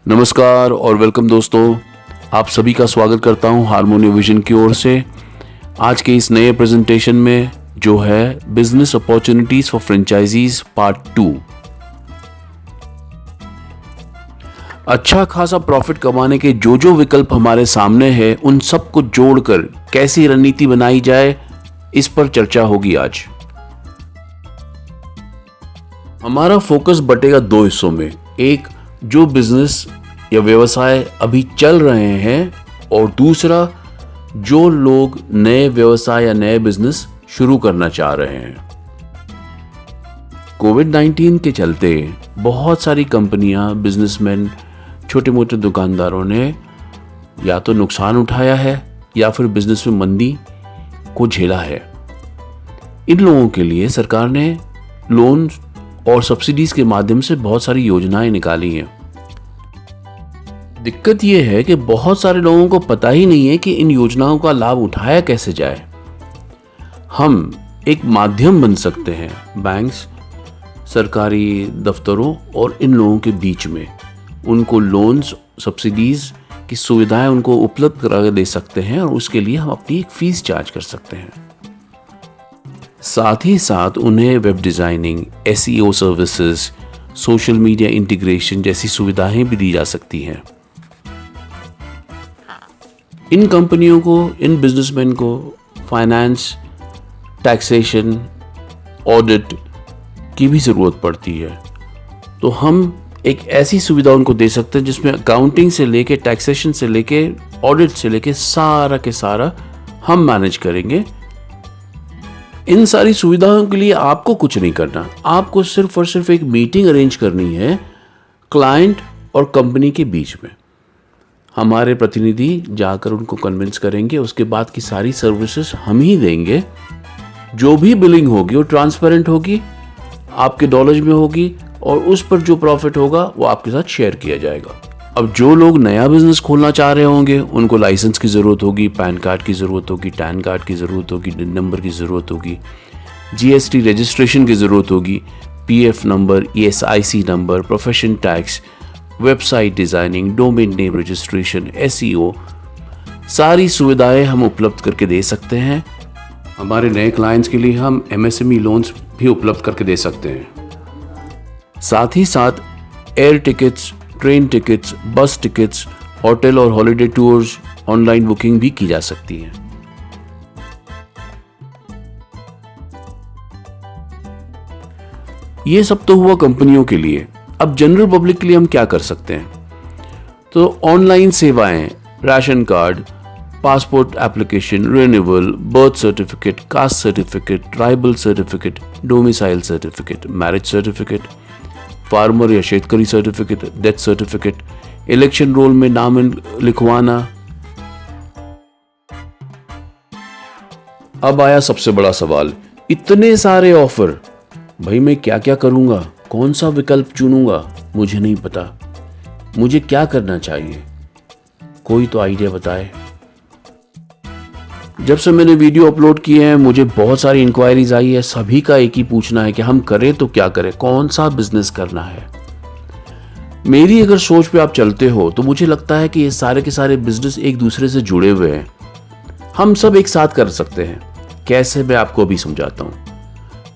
नमस्कार और वेलकम दोस्तों, आप सभी का स्वागत करता हूं हारमोनी विजन की ओर से। आज के इस नए प्रेजेंटेशन में जो है business opportunities for franchises part 2। अच्छा खासा प्रॉफिट कमाने के जो विकल्प हमारे सामने हैं, उन सब को जोड़कर कैसी रणनीति बनाई जाए, इस पर चर्चा होगी आज। हमारा फोकस बटेगा दो हिस्सों में। एक, जो बिजनेस या व्यवसाय अभी चल रहे हैं, और दूसरा, जो लोग नए व्यवसाय या नए बिजनेस शुरू करना चाह रहे हैं। कोविड-19 के चलते बहुत सारी कंपनियां, बिजनेसमैन, छोटे मोटे दुकानदारों ने या तो नुकसान उठाया है या फिर बिजनेस में मंदी को झेला है। इन लोगों के लिए सरकार ने लोन और सब्सिडीज के माध्यम से बहुत सारी योजनाएं निकाली हैं। दिक्कत यह है कि बहुत सारे लोगों को पता ही नहीं है कि इन योजनाओं का लाभ उठाया कैसे जाए। हम एक माध्यम बन सकते हैं बैंक्स, सरकारी दफ्तरों और इन लोगों के बीच में। उनको लोन्स, सब्सिडीज की सुविधाएं उनको उपलब्ध करा दे सकते हैं और उसके लिए हम अपनी एक फीस चार्ज कर सकते हैं। साथ ही साथ उन्हें web designing, SEO services, social media integration जैसी सुविधाएं भी दी जा सकती हैं। इन कंपनियों को, इन बिजनेसमैन को फाइनेंस, टैक्सेशन, ऑडिट की भी ज़रूरत पड़ती है। तो हम एक ऐसी सुविधा उनको दे सकते हैं जिसमें अकाउंटिंग से लेके, टैक्सेशन से लेके, ऑडिट से लेके सारा के सारा हम मैनेज करेंगे। इन सारी सुविधाओं के लिए आपको कुछ नहीं करना, आपको सिर्फ और सिर्फ एक मीटिंग अरेंज करनी है क्लाइंट और कंपनी के बीच में। हमारे प्रतिनिधि जाकर उनको कन्विंस करेंगे, उसके बाद की सारी सर्विसेज हम ही देंगे। जो भी बिलिंग होगी वो ट्रांसपेरेंट होगी, आपके नॉलेज में होगी, और उस पर जो प्रॉफिट होगा वो आपके साथ शेयर किया जाएगा। अब जो लोग नया बिजनेस खोलना चाह रहे होंगे, उनको लाइसेंस की ज़रूरत होगी, पैन कार्ड की ज़रूरत होगी, टैन कार्ड की ज़रूरत होगी, डिन नंबर की ज़रूरत होगी, GST रजिस्ट्रेशन की ज़रूरत होगी, PF number, ESIC number, profession tax, website designing, domain name registration, SEO, सारी सुविधाएं हम उपलब्ध करके दे सकते हैं। हमारे नए क्लाइंट्स के लिए हम MSME लोन्स भी उपलब्ध करके दे सकते हैं। साथ ही साथ एयर टिकट्स, ट्रेन टिकट्स, बस टिकट्स, होटल और हॉलिडे टूर्स, ऑनलाइन बुकिंग भी की जा सकती है। ये सब तो हुआ कंपनियों के लिए। अब जनरल पब्लिक के लिए हम क्या कर सकते हैं? तो ऑनलाइन सेवाएं, ration card, passport application, renewal, birth certificate, caste certificate, tribal certificate, domicile certificate, marriage certificate, farmer या शेतकरी certificate, death certificate, election roll में नाम लिखवाना। अब आया सबसे बड़ा सवाल, इतने सारे ऑफर, भाई मैं क्या क्या करूंगा, कौन सा विकल्प चुनूंगा, मुझे नहीं पता, मुझे क्या करना चाहिए, कोई तो आइडिया बताए। जब से मैंने वीडियो अपलोड किए हैं, मुझे बहुत सारी इंक्वायरीज आई है। सभी का एक ही पूछना है कि हम करें तो क्या करें, कौन सा बिजनेस करना है। मेरी अगर सोच पे आप चलते हो तो मुझे लगता है कि ये सारे के सारे बिजनेस एक दूसरे से जुड़े हुए हैं, हम सब एक साथ कर सकते हैं। कैसे, मैं आपको अभी समझाता हूँ।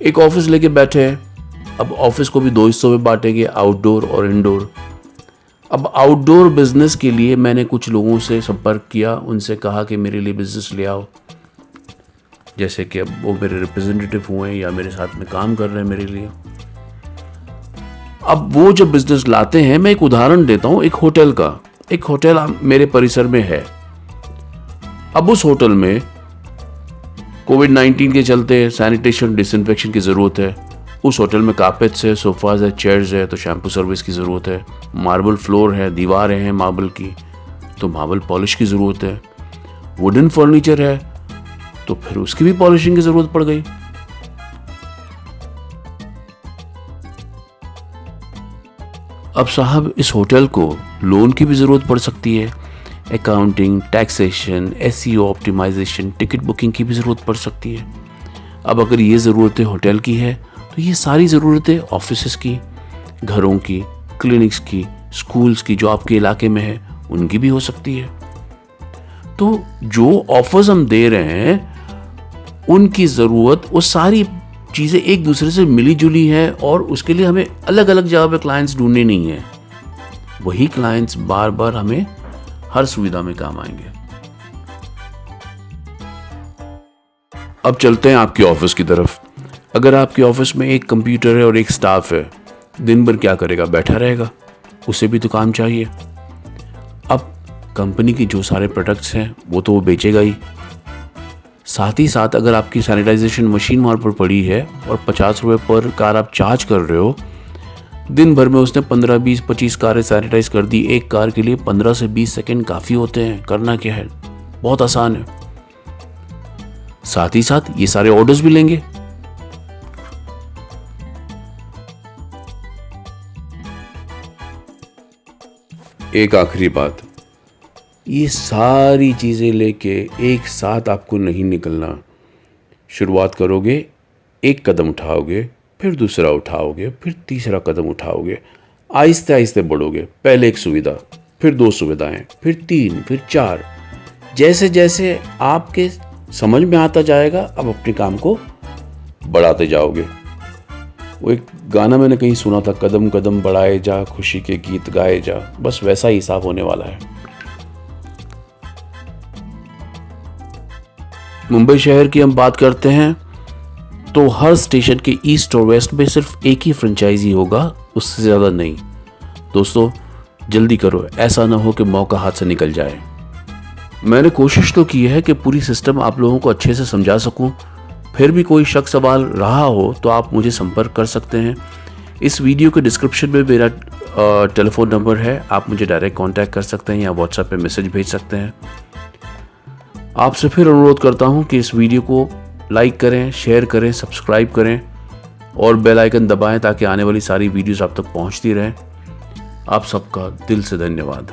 एक ऑफिस लेके बैठे हैं, अब ऑफिस को भी दो हिस्सों में बांटेंगे, आउटडोर और इनडोर। अब आउटडोर बिजनेस के लिए मैंने कुछ लोगों से संपर्क किया, उनसे कहा कि मेरे लिए बिजनेस ले आओ। जैसे कि अब वो मेरे रिप्रेजेंटेटिव हुए या मेरे साथ में काम कर रहे हैं मेरे लिए। अब वो जब बिजनेस लाते हैं, मैं एक उदाहरण देता हूं, एक होटल का। एक होटल मेरे परिसर में है। अब उस होटल में कोविड-19 के चलते सैनिटेशन, डिसइंफेक्शन की जरूरत है। उस होटल में कार्पेट्स है, सोफाज है, चेयर्स है, तो शैम्पू सर्विस की ज़रूरत है। मार्बल फ्लोर है, दीवारें हैं मार्बल की, तो मार्बल पॉलिश की ज़रूरत है। वुडन फर्नीचर है, तो फिर उसकी भी पॉलिशिंग की ज़रूरत पड़ गई। अब साहब, इस होटल को लोन की भी ज़रूरत पड़ सकती है। Accounting, taxation, SEO optimisation, ticket booking की भी ज़रूरत पड़ सकती है। अब अगर ये ज़रूरतें होटल की है, तो ये सारी ज़रूरतें ऑफिसेस की, घरों की, क्लिनिक्स की, स्कूल्स की जो आपके इलाके में है उनकी भी हो सकती है। तो जो ऑफर्स हम दे रहे हैं उनकी ज़रूरत, वो सारी चीज़ें एक दूसरे से मिली जुली है और उसके लिए हमें अलग अलग जगह पे क्लाइंट्स ढूंढने नहीं है। वही क्लाइंट्स बार बार हमें हर सुविधा में काम आएंगे। अब चलते हैं आपके ऑफिस की तरफ। अगर आपके ऑफिस में एक कंप्यूटर है और एक स्टाफ है, दिन भर क्या करेगा? बैठा रहेगा। उसे भी तो काम चाहिए। अब कंपनी की जो सारे प्रोडक्ट्स हैं वो तो वो बेचेगा ही, साथ ही साथ अगर आपकी सैनिटाइजेशन मशीन वहाँ पर पड़ी है और 50 रुपये पर कार आप चार्ज कर रहे हो, दिन भर में उसने 15, 20, 25 कारें सैनिटाइज कर दी। एक कार के लिए 15 से 20 सेकेंड काफ़ी होते हैं। करना क्या है? बहुत आसान है। साथ ही साथ ये सारे ऑर्डर्स भी लेंगे। एक आखिरी बात, ये सारी चीज़ें लेके एक साथ आपको नहीं निकलना। शुरुआत करोगे, एक कदम उठाओगे, फिर दूसरा उठाओगे, फिर तीसरा कदम उठाओगे, आहिस्ते आहिस्ते बढ़ोगे। पहले एक सुविधा, फिर 2 सुविधाएं, फिर 3, फिर 4। जैसे जैसे आपके समझ में आता जाएगा आप अपने काम को बढ़ाते जाओगे। वो एक गाना मैंने कहीं सुना था, कदम कदम बढ़ाए जा, खुशी के गीत गाए जा। बस वैसा ही हिसाब होने वाला है। मुंबई शहर की हम बात करते हैं तो हर स्टेशन के ईस्ट और वेस्ट में सिर्फ एक ही फ्रेंचाइजी होगा, उससे ज़्यादा नहीं। दोस्तों जल्दी करो, ऐसा ना हो कि मौका हाथ से निकल जाए। मैंने कोशिश तो की है कि पूरी सिस्टम आप लोगों को अच्छे से समझा सकूं। फिर भी कोई शक सवाल रहा हो तो आप मुझे संपर्क कर सकते हैं। इस वीडियो के डिस्क्रिप्शन में मेरा टेलीफोन नंबर है, आप मुझे डायरेक्ट कांटेक्ट कर सकते हैं या व्हाट्सएप पे मैसेज भेज सकते हैं। आपसे फिर अनुरोध करता हूं कि इस वीडियो को लाइक करें, शेयर करें, सब्सक्राइब करें और बेल आइकन दबाएं ताकि आने वाली सारी वीडियोस आप तक पहुंचती रहें। आप सबका दिल से धन्यवाद।